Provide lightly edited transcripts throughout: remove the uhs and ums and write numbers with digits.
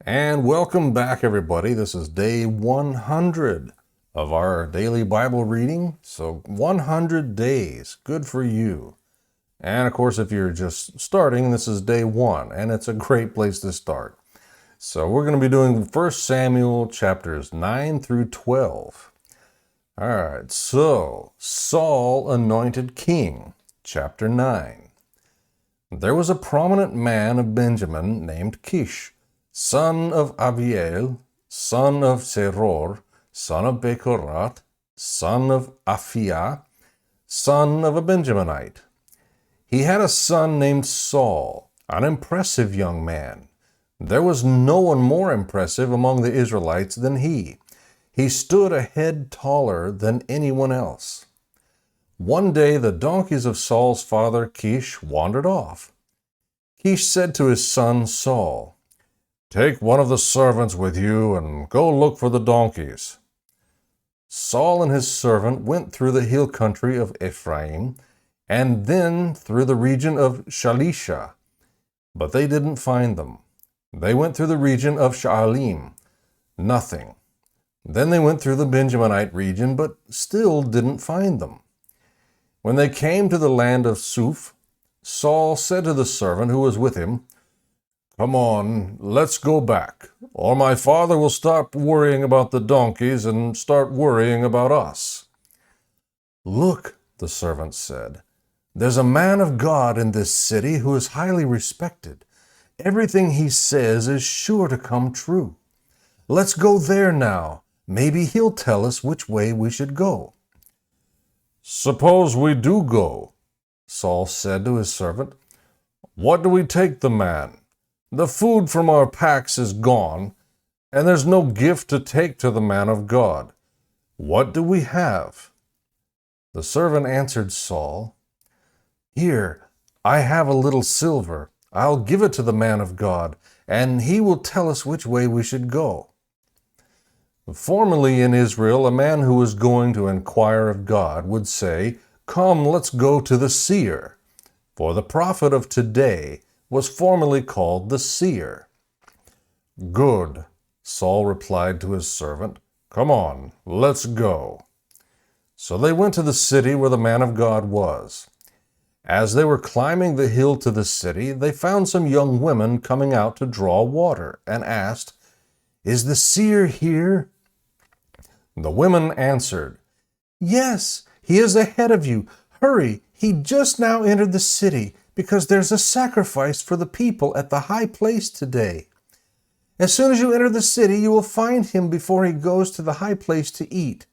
And welcome back, everybody. This is day 100 of our daily Bible reading. So 100 days, good for you. And of course, if you're just starting, this is day 1, and it's a great place to start. So we're going to be doing 1 Samuel chapters 9 through 12. All right, so Saul anointed king, chapter 9. There was a prominent man of Benjamin named Kish, son of Abiel, son of Zeror, son of Bechorat, son of Aphiah, son of a Benjaminite. He had a son named Saul, an impressive young man. There was no one more impressive among the Israelites than he. He stood a head taller than anyone else. One day the donkeys of Saul's father Kish wandered off. Kish said to his son Saul, "Take one of the servants with you and go look for the donkeys." Saul and his servant went through the hill country of Ephraim and then through the region of Shalisha, but they didn't find them. They went through the region of Shaalim, nothing. Then they went through the Benjaminite region, but still didn't find them. When they came to the land of Suf, Saul said to the servant who was with him, "Come on, let's go back, or my father will stop worrying about the donkeys and start worrying about us." "Look," the servant said, "there's a man of God in this city who is highly respected. Everything he says is sure to come true. Let's go there now. Maybe he'll tell us which way we should go." "Suppose we do go," Saul said to his servant. "What do we take the man? The food from our packs is gone, and there's no gift to take to the man of God. What do we have?" The servant answered Saul, "Here, I have a little silver. I'll give it to the man of God, and he will tell us which way we should go." Formerly in Israel, a man who was going to inquire of God would say, "Come, let's go to the seer," for the prophet of today was formerly called the seer. "Good," Saul replied to his servant. "Come on, let's go." So they went to the city where the man of God was. As they were climbing the hill to the city, they found some young women coming out to draw water and asked, "Is the seer here?" The women answered, "Yes, he is ahead of you. Hurry, he just now entered the city, because there's a sacrifice for the people at the high place today. As soon as you enter the city, you will find him before he goes to the high place to eat.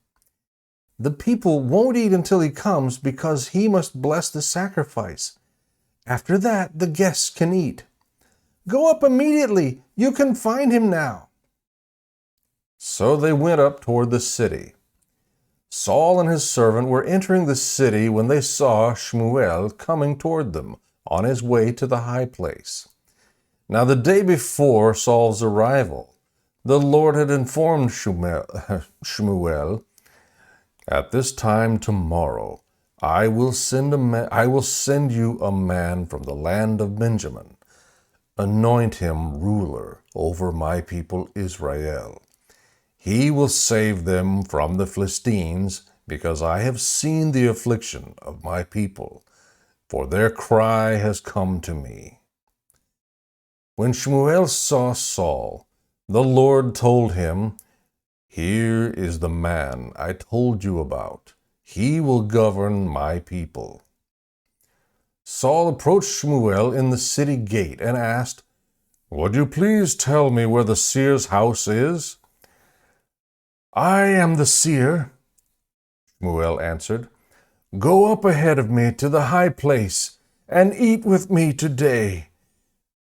The people won't eat until he comes, because he must bless the sacrifice. After that, the guests can eat. Go up immediately. You can find him now." So they went up toward the city. Saul and his servant were entering the city when they saw Shmuel coming toward them on his way to the high place. Now the day before Saul's arrival, the Lord had informed Shmuel, "At this time tomorrow I will send you a man from the land of Benjamin. Anoint him ruler over my people Israel. He will save them from the Philistines, because I have seen the affliction of my people, for their cry has come to me." When Shmuel saw Saul, the Lord told him, "Here is the man I told you about. He will govern my people." Saul approached Shmuel in the city gate and asked, "Would you please tell me where the seer's house is?" "I am the seer," Shmuel answered. "Go up ahead of me to the high place and eat with me today.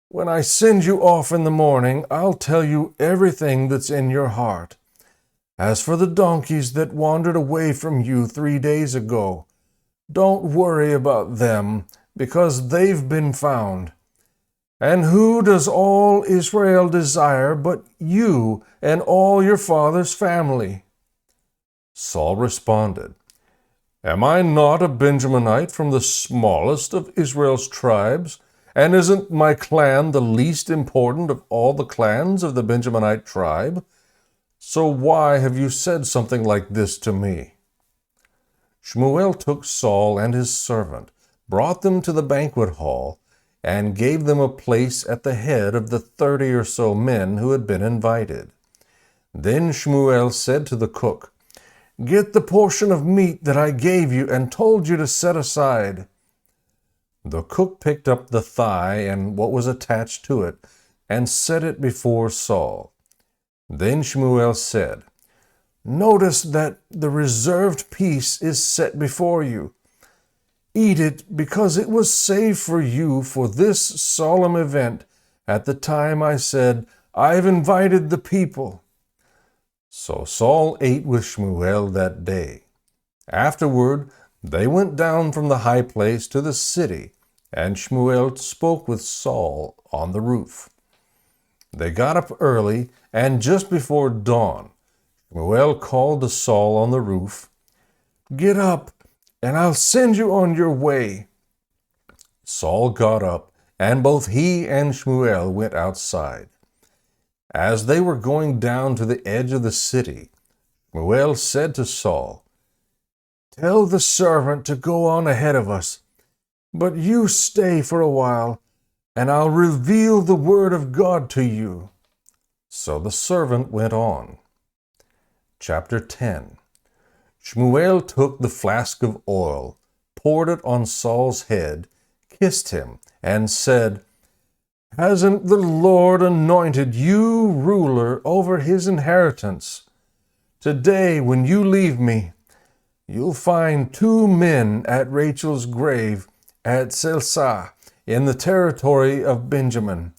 When I send you off in the morning, I'll tell you everything that's in your heart. As for the donkeys that wandered away from you 3 days ago, don't worry about them, because they've been found. And who does all Israel desire but you and all your father's family?" Saul responded, "Am I not a Benjaminite from the smallest of Israel's tribes, And isn't my clan the least important of all the clans of the Benjaminite tribe? So why have you said something like this to me?" Shmuel took Saul and his servant, brought them to the banquet hall, and gave them a place at the head of the 30 or so men who had been invited. Then Shmuel said to the cook, "Get the portion of meat that I gave you and told you to set aside." The cook picked up the thigh and what was attached to it, and set it before Saul. Then Shmuel said, "Notice that the reserved piece is set before you. Eat it, because it was saved for you for this solemn event at the time I said, 'I've invited the people.'" So Saul ate with Shmuel that day. Afterward, they went down from the high place to the city, and Shmuel spoke with Saul on the roof. They got up early, and just before dawn, Shmuel called to Saul on the roof, "Get up, and I'll send you on your way." Saul got up, and both he and Shmuel went outside. As they were going down to the edge of the city, Shmuel said to Saul, "Tell the servant to go on ahead of us, but you stay for a while, and I'll reveal the word of God to you." So the servant went on. Chapter 10. Shmuel took the flask of oil, poured it on Saul's head, kissed him, and said, "Hasn't the Lord anointed you ruler over his inheritance? Today, when you leave me, you'll find 2 men at Rachel's grave at Selsah in the territory of Benjamin.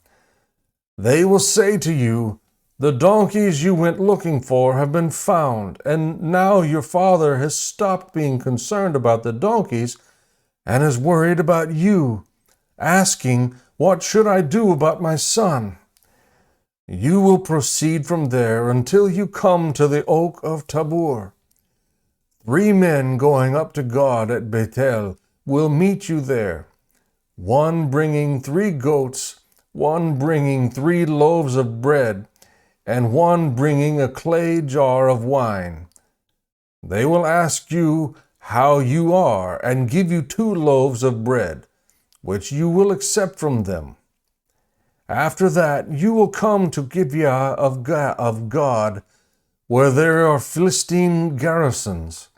They will say to you, 'The donkeys you went looking for have been found, and now your father has stopped being concerned about the donkeys and is worried about you, asking, "What should I do about my son?" You will proceed from there until you come to the oak of Tabor. 3 men going up to God at Bethel will meet you there, one bringing 3 goats, one bringing 3 loaves of bread, and one bringing a clay jar of wine. They will ask you how you are and give you 2 loaves of bread, which you will accept from them. After that, you will come to Gibeah of God, where there are Philistine garrisons.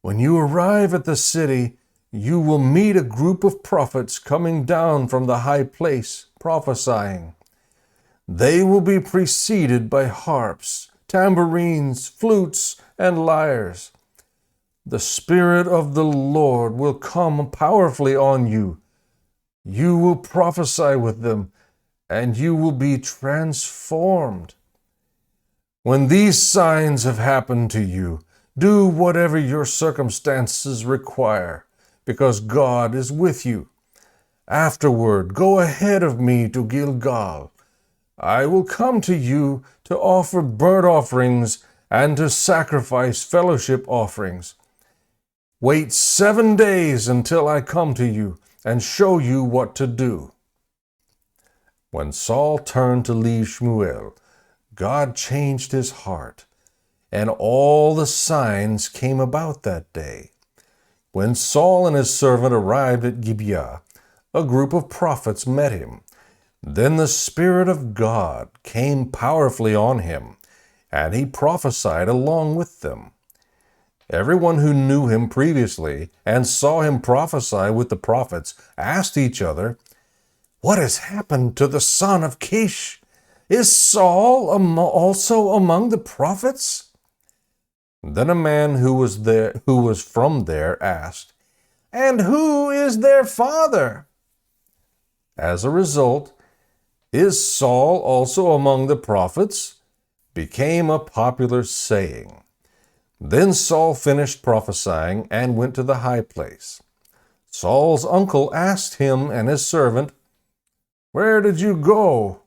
When you arrive at the city, you will meet a group of prophets coming down from the high place, prophesying. They will be preceded by harps, tambourines, flutes, and lyres. The Spirit of the Lord will come powerfully on you. You will prophesy with them, and you will be transformed. When these signs have happened to you, do whatever your circumstances require, because God is with you. Afterward, go ahead of me to Gilgal. I will come to you to offer burnt offerings and to sacrifice fellowship offerings. Wait 7 days until I come to you and show you what to do." When Saul turned to leave Shmuel, God changed his heart, and all the signs came about that day. When Saul and his servant arrived at Gibeah, a group of prophets met him. Then the Spirit of God came powerfully on him, and he prophesied along with them. Everyone who knew him previously and saw him prophesy with the prophets asked each other, "What has happened to the son of Kish? Is Saul also among the prophets?" Then a man who was from there asked, "And who is their father?" As a result, "Is Saul also among the prophets?" became a popular saying. Then Saul finished prophesying and went to the high place. Saul's uncle asked him and his servant, "Where did you go?"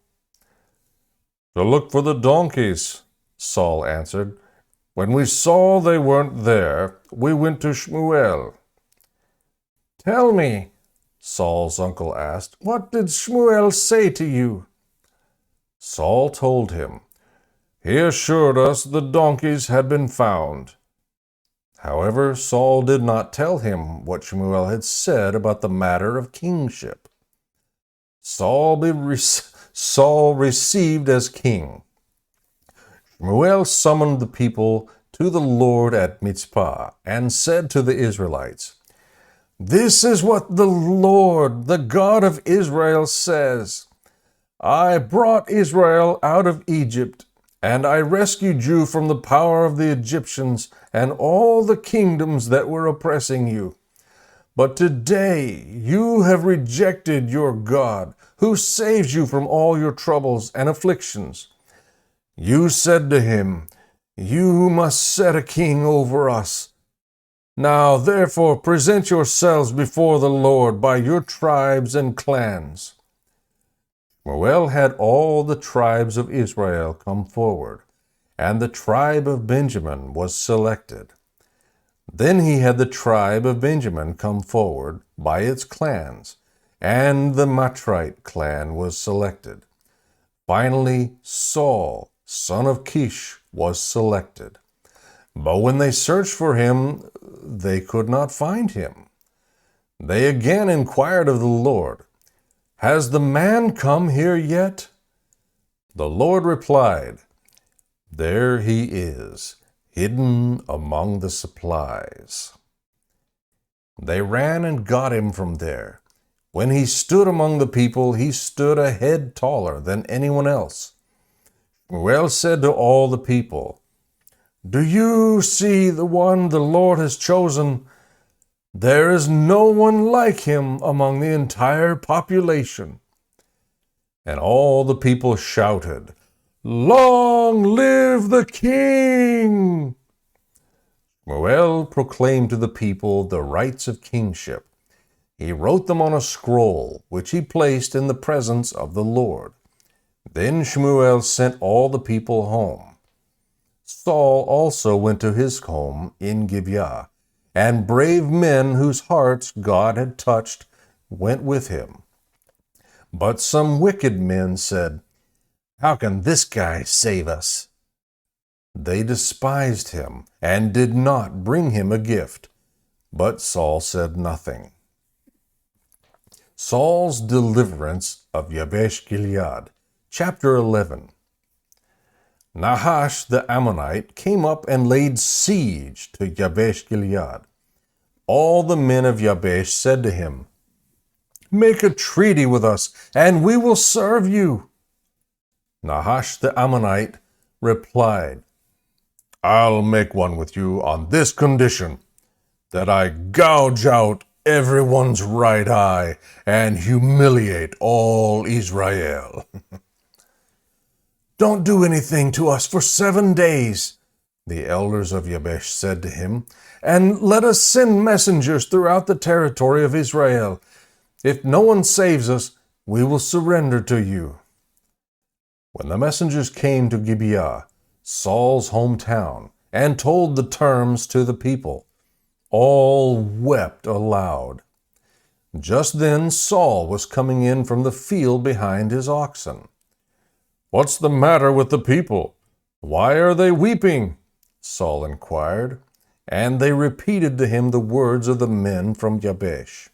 "To look for the donkeys," Saul answered. "When we saw they weren't there, we went to Shmuel." "Tell me, Saul's uncle asked. "What did Shmuel say to you?" Saul told him. He assured us the donkeys had been found. However, Saul did not tell him what Shmuel had said about the matter of kingship. Saul received as king. Shmuel summoned the people to the Lord at Mitzpah and said to the Israelites, "This is what the Lord, the God of Israel, says. I brought Israel out of Egypt, and I rescued you from the power of the Egyptians and all the kingdoms that were oppressing you. But today you have rejected your God, who saves you from all your troubles and afflictions. You said to him, 'You must set a king over us.' Now therefore present yourselves before the Lord by your tribes and clans." Shmuel had all the tribes of Israel come forward, and the tribe of Benjamin was selected. Then he had the tribe of Benjamin come forward by its clans, and the Matrite clan was selected. Finally, Saul, son of Kish, was selected. But when they searched for him, they could not find him. They again inquired of the Lord, "Has the man come here yet?" The Lord replied, "There he is, hidden among the supplies." They ran and got him from there. When he stood among the people, he stood a head taller than anyone else. Shmuel said to all the people, "Do you see the one the Lord has chosen? There is no one like him among the entire population." And all the people shouted, "Long live the king!" Shmuel proclaimed to the people the rights of kingship. He wrote them on a scroll, which he placed in the presence of the Lord. Then Shmuel sent all the people home. Saul also went to his home in Gibeah, and brave men whose hearts God had touched went with him. But some wicked men said, "How can this guy save us?" They despised him and did not bring him a gift, but Saul said nothing. Saul's deliverance of Yabesh Gilead. Chapter 11. Nahash the Ammonite came up and laid siege to Yabesh Gilead. All the men of Yabesh said to him, "Make a treaty with us, and we will serve you." Nahash the Ammonite replied, "I'll make one with you on this condition, that I gouge out everyone's right eye and humiliate all Israel." "Don't do anything to us for 7 days," the elders of Yabesh said to him, "and let us send messengers throughout the territory of Israel. If no one saves us, we will surrender to you." When the messengers came to Gibeah, Saul's hometown, and told the terms to the people, all wept aloud. Just then Saul was coming in from the field behind his oxen. "What's the matter with the people? Why are they weeping?" Saul inquired, and they repeated to him the words of the men from Yabesh.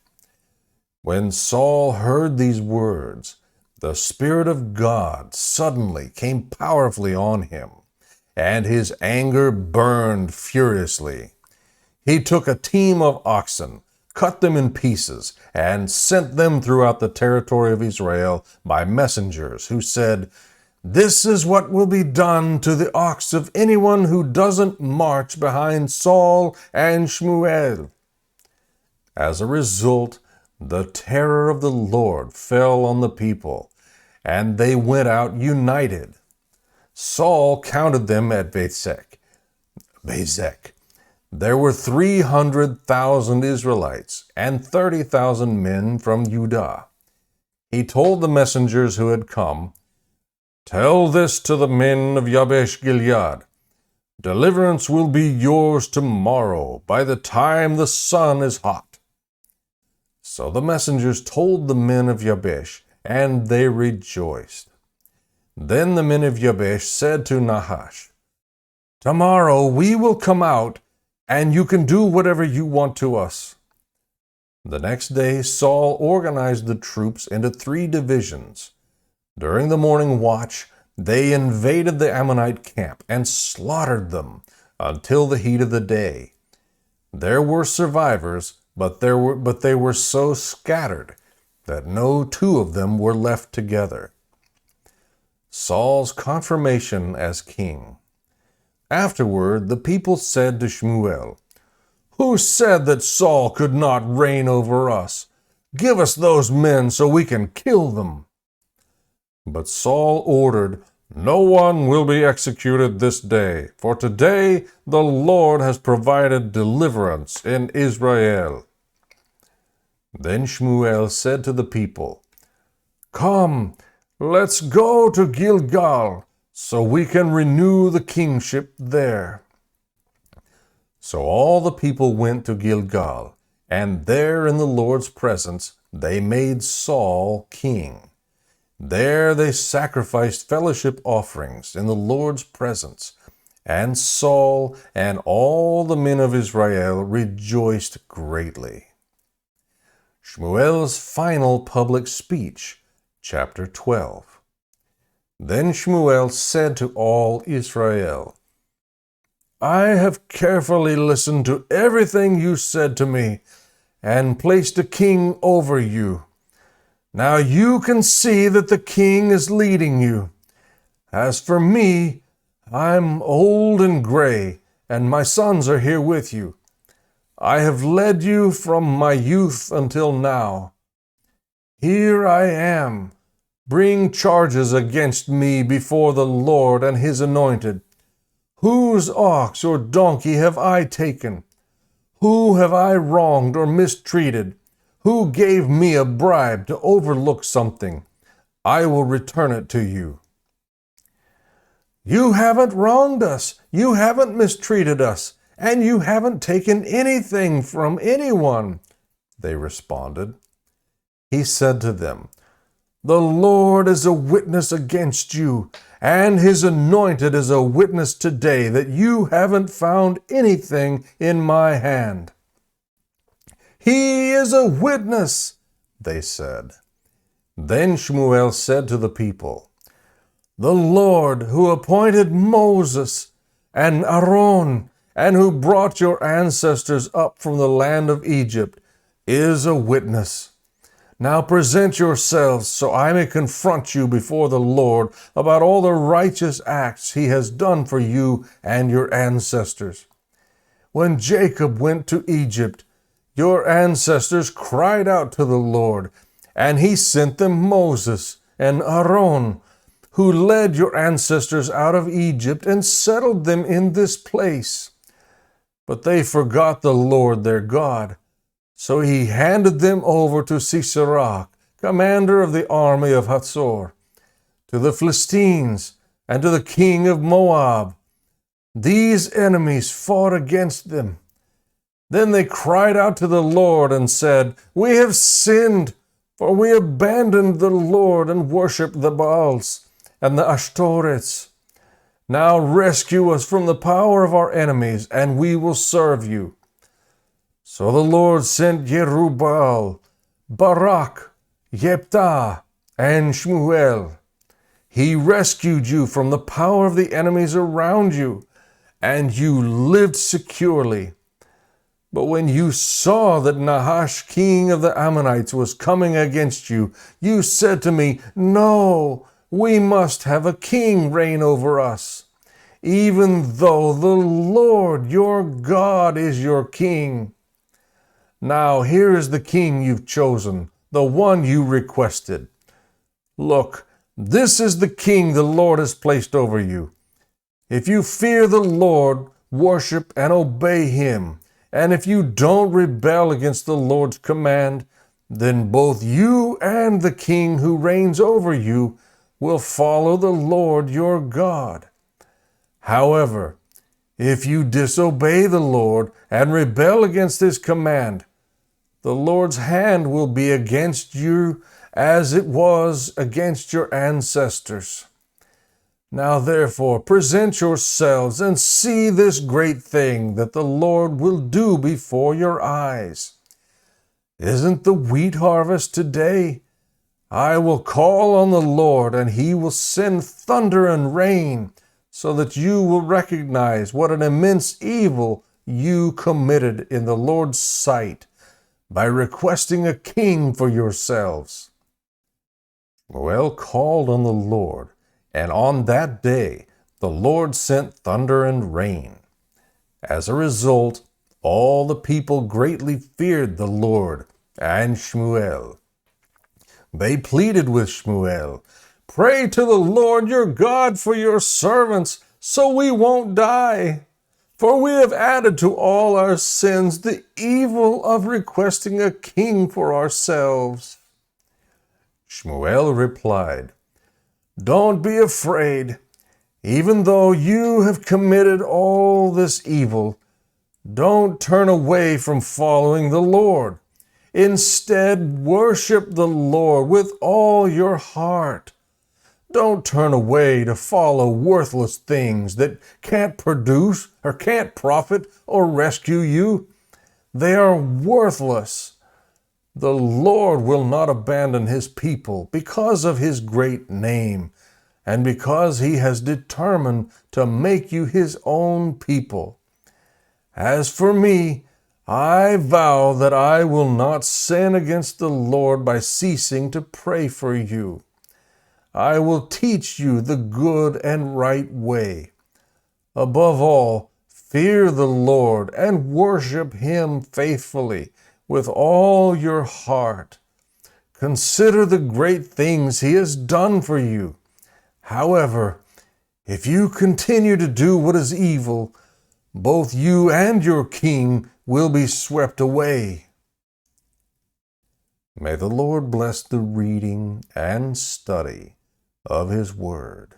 When Saul heard these words, the Spirit of God suddenly came powerfully on him, and his anger burned furiously. He took a team of oxen, cut them in pieces, and sent them throughout the territory of Israel by messengers who said, "This is what will be done to the ox of anyone who doesn't march behind Saul and Shmuel." As a result, the terror of the Lord fell on the people, and they went out united. Saul counted them at Bezek. There were 300,000 Israelites and 30,000 men from Judah. He told the messengers who had come, "Tell this to the men of Yabesh Gilead. Deliverance will be yours tomorrow by the time the sun is hot." So the messengers told the men of Jabesh, and they rejoiced. Then the men of Jabesh said to Nahash, "Tomorrow we will come out, and you can do whatever you want to us." The next day Saul organized the troops into 3 divisions. During the morning watch, they invaded the Ammonite camp and slaughtered them until the heat of the day. There were survivors, but they were so scattered that no 2 of them were left together. Saul's confirmation as king. Afterward, the people said to Shmuel, "Who said that Saul could not reign over us? Give us those men so we can kill them." But Saul ordered, "No one will be executed this day, for today the Lord has provided deliverance in Israel." Then Shmuel said to the people, "Come, let's go to Gilgal, so we can renew the kingship there." So all the people went to Gilgal, and there in the Lord's presence they made Saul king. There they sacrificed fellowship offerings in the Lord's presence, and Saul and all the men of Israel rejoiced greatly. Shmuel's final public speech, chapter 12. Then Shmuel said to all Israel, "I have carefully listened to everything you said to me, and placed a king over you. Now you can see that the king is leading you. As for me, I'm old and gray, and my sons are here with you. I have led you from my youth until now. Here I am. Bring charges against me before the Lord and his anointed. Whose ox or donkey have I taken? Who have I wronged or mistreated? Who gave me a bribe to overlook something? I will return it to you." "You haven't wronged us, you haven't mistreated us, and you haven't taken anything from anyone," they responded. He said to them, "The Lord is a witness against you, and his anointed is a witness today that you haven't found anything in my hand." "He is a witness," they said. Then Shmuel said to the people, "The Lord who appointed Moses and Aaron and who brought your ancestors up from the land of Egypt is a witness. Now present yourselves so I may confront you before the Lord about all the righteous acts he has done for you and your ancestors. When Jacob went to Egypt, your ancestors cried out to the Lord, and he sent them Moses and Aaron, who led your ancestors out of Egypt and settled them in this place. But they forgot the Lord their God. So he handed them over to Sisera, commander of the army of Hatzor, to the Philistines, and to the king of Moab. These enemies fought against them. Then they cried out to the Lord and said, 'We have sinned, for we abandoned the Lord and worshipped the Baals and the Ashtoreths. Now rescue us from the power of our enemies, and we will serve you.' So the Lord sent Jerubbaal, Barak, Jephthah, and Shmuel. He rescued you from the power of the enemies around you, and you lived securely. But when you saw that Nahash, king of the Ammonites, was coming against you, you said to me, 'No, we must have a king reign over us, even though the Lord your God is your king.' Now here is the king you've chosen, the one you requested. Look, this is the king the Lord has placed over you. If you fear the Lord, worship and obey him, and if you don't rebel against the Lord's command, then both you and the king who reigns over you will follow the Lord your God. However, if you disobey the Lord and rebel against his command, The Lord's hand will be against you as it was against your ancestors. Now therefore present yourselves and see this great thing that the Lord will do before your eyes. Isn't the wheat harvest today? I will call on the Lord, and he will send thunder and rain, so that you will recognize what an immense evil you committed in the Lord's sight by requesting a king for yourselves. Well called on the Lord, and on that day the Lord sent thunder and rain. As a result, all the people greatly feared the Lord and Shmuel. They pleaded with Shmuel, "Pray to the Lord your God for your servants, so we won't die. For we have added to all our sins the evil of requesting a king for ourselves." Shmuel replied, "Don't be afraid. Even though you have committed all this evil, don't turn away from following the Lord. Instead, worship the Lord with all your heart. Don't turn away to follow worthless things that can't produce or can't profit or rescue you. They are worthless. The Lord will not abandon his people because of his great name and because he has determined to make you his own people. As for me, I vow that I will not sin against the Lord by ceasing to pray for you. I will teach you the good and right way. Above all, fear the Lord and worship him faithfully with all your heart. Consider the great things he has done for you. However, if you continue to do what is evil, both you and your king will be swept away. May the Lord bless the reading and study of his word.